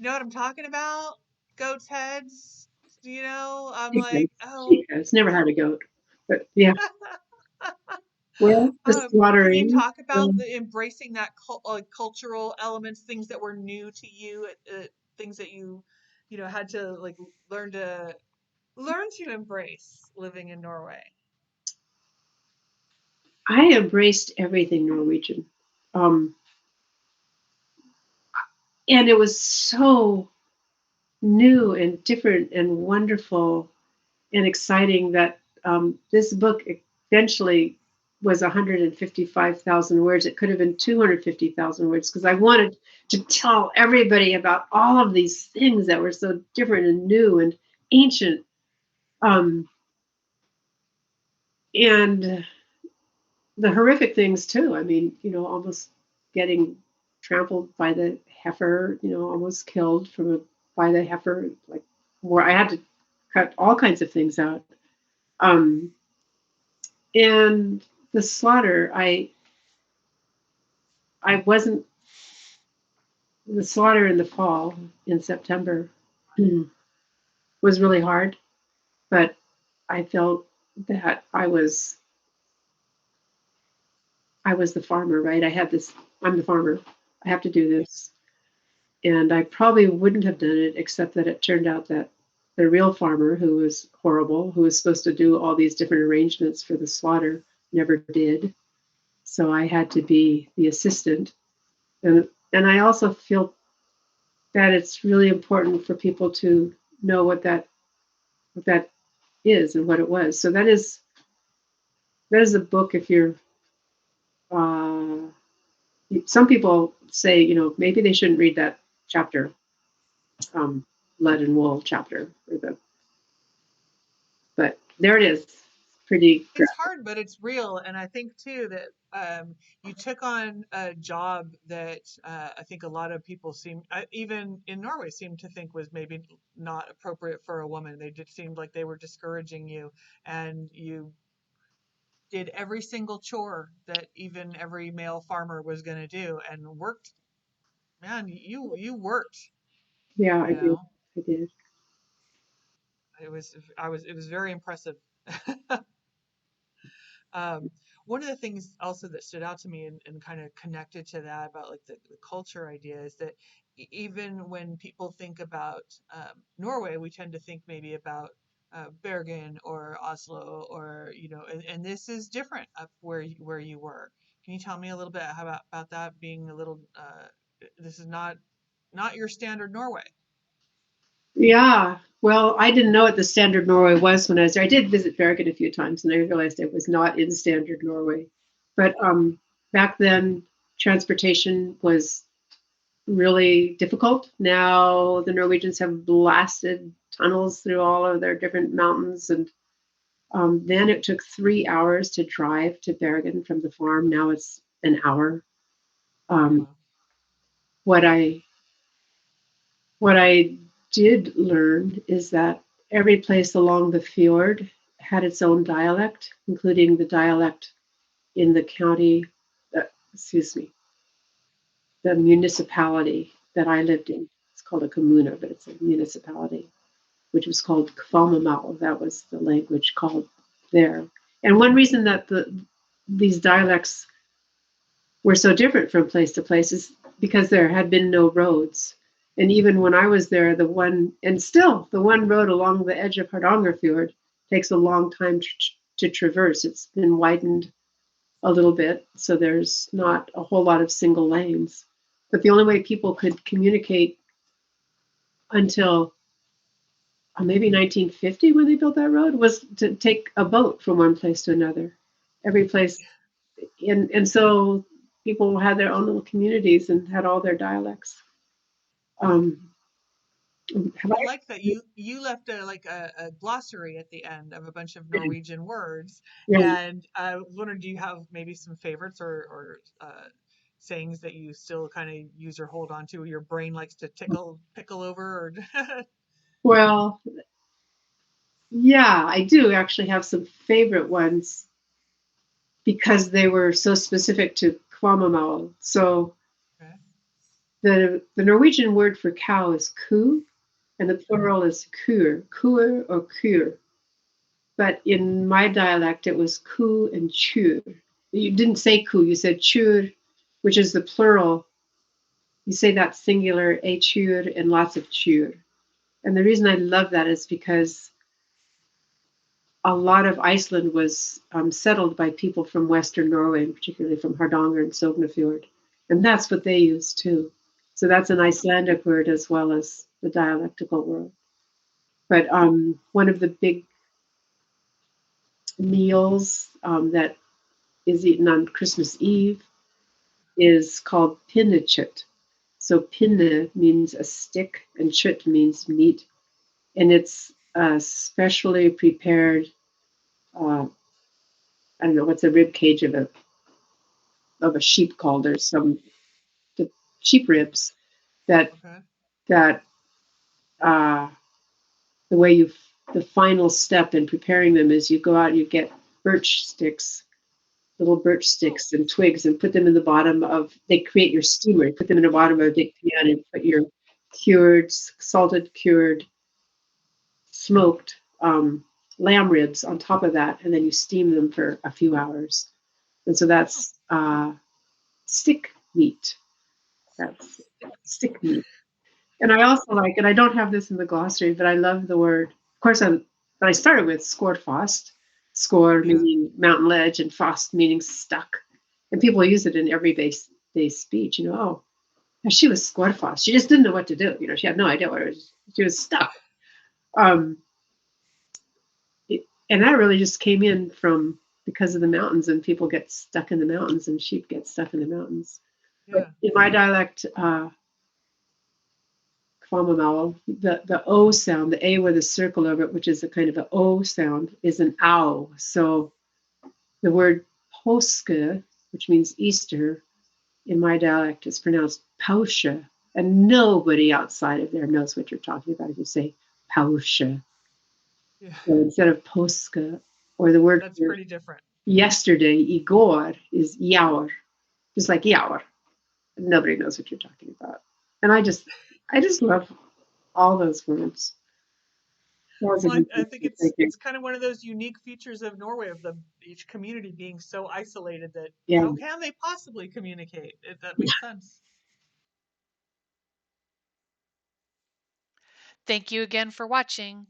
know what I'm talking about? Goats' heads. I'm like, oh. She has never had a goat, but yeah. Well, the Can you slaughtering. talk about the embracing that cultural elements, things that were new to you, things that you had to like learn to embrace living in Norway? I embraced everything Norwegian, um, and it was so new and different and wonderful and exciting that this book eventually was 155,000 words. It could have been 250,000 words because I wanted to tell everybody about all of these things that were so different and new and ancient. Um, and the horrific things too. I mean, almost getting trampled by the heifer, almost killed by the heifer, like where I had to cut all kinds of things out. Um, and the slaughter, I wasn't the slaughter in the fall in September was really hard, but I felt that I was the farmer, right? I'm the farmer. I have to do Yeah. this. And I probably wouldn't have done it except that it turned out that the real farmer, who was horrible, who was supposed to do all these different arrangements for the slaughter, never did. So I had to be the assistant. And I also feel that it's really important for people to know what that is and what it was. So that is a book. If you're uh, some people say, maybe they shouldn't read that chapter, um, Blood and Wool chapter, but There it is. Pretty It's graphic. hard, but it's real. And I think too that you took on a job that I think a lot of people seem, even in Norway, seem to think was maybe not appropriate for a woman. They just seemed like they were discouraging you, and you did every single chore that even every male farmer was going to do, and worked. Man, you worked. Yeah, You I did. know, I did. it was very impressive. Um, one of the things also that stood out to me and kind of connected to that about like the culture idea is that even when people think about Norway, we tend to think maybe about Bergen or Oslo or and this is different up where you were. Can you tell me a little bit about that being a little? This is not your standard Norway. Yeah. Well, I didn't know what the standard Norway was when I was there. I did visit Bergen a few times, and I realized it was not in standard Norway. But back then, transportation was really difficult. Now the Norwegians have blasted tunnels through all of their different mountains, and then it took 3 hours to drive to Bergen from the farm. Now it's an hour. Um, Wow. what I what I did learn is that every place along the fjord had its own dialect, including the dialect in the county, uh, excuse me, the municipality that I lived in. It's called a kommuna, but it's a municipality, which was called Kvalmmal. That was the language called there. And one reason that these dialects were so different from place to place is because there had been no roads. And even when I was there, the one road along the edge of Hardangerfjord takes a long time to traverse. It's been widened a little bit, so there's not a whole lot of single lanes. But the only way people could communicate until maybe 1950 when they built that road was to take a boat from one place to another. Every place, and so people had their own little communities and had all their dialects. Um, have I I? like that you left a glossary at the end of a bunch of Norwegian words, Yeah. and I was wondering, do you have maybe some favorites or sayings that you still kind of use or hold on to? Your brain likes to pickle over, or Well, yeah, I do actually have some favorite ones because they were so specific to Kwamamau. So okay, the Norwegian word for cow is ku, and the okay, plural is kur, kur or kur. But in my dialect, it was ku and chur. You didn't say ku, you said chur, which is the plural. You say that singular, a chur, and lots of chur. And the reason I love that is because a lot of Iceland was settled by people from Western Norway, and particularly from Hardanger and Sognafjord. And that's what they use too. So that's an Icelandic word as well as the dialectical word. But one of the big meals that is eaten on Christmas Eve is called pinnekjøtt. So pinne means a stick and chut means meat. And it's a specially prepared, uh, I don't know, what's a rib cage of a sheep called? There's some the sheep ribs that okay. that uh, the way the final step in preparing them is you go out and you get birch sticks, little birch Oh, sticks and twigs, and put them in the bottom of. They create your steamer. You put them in the bottom of a big pan and put your salted, cured, smoked lamb ribs on top of that, and then you steam them for a few hours. And so oh, that's stick meat. That's stick meat. stick meat. And I also like, and I don't have this in the glossary, but I love the word. Of course, I started with Skårfast, score Yeah, meaning mountain ledge, and fast meaning stuck. And people use it in everyday speech. Oh, she was Skårfast. She just didn't know what to do. She had no idea what it was. She was stuck. Um, and that really just came in from because of the mountains, and people get stuck in the mountains, and sheep get stuck in the mountains. But yeah. in my dialect, Kwamamau, the O sound, the A with a circle over it, which is a kind of an O sound, is an ow. So the word Påske, which means Easter, in my dialect is pronounced Pausha. And nobody outside of there knows what you're talking about if you say Pausha. Yeah, So instead of Påske, or the word that's for pretty different. yesterday, Igor, is Yaur, just like Yaur. Nobody knows what you're talking about. And I just love all those words. That was a Well, good I think question. Thank you. it's kind of one of those unique features of Norway, of the each community being so isolated that Yeah. how can they possibly communicate? That makes sense. Thank you again for watching.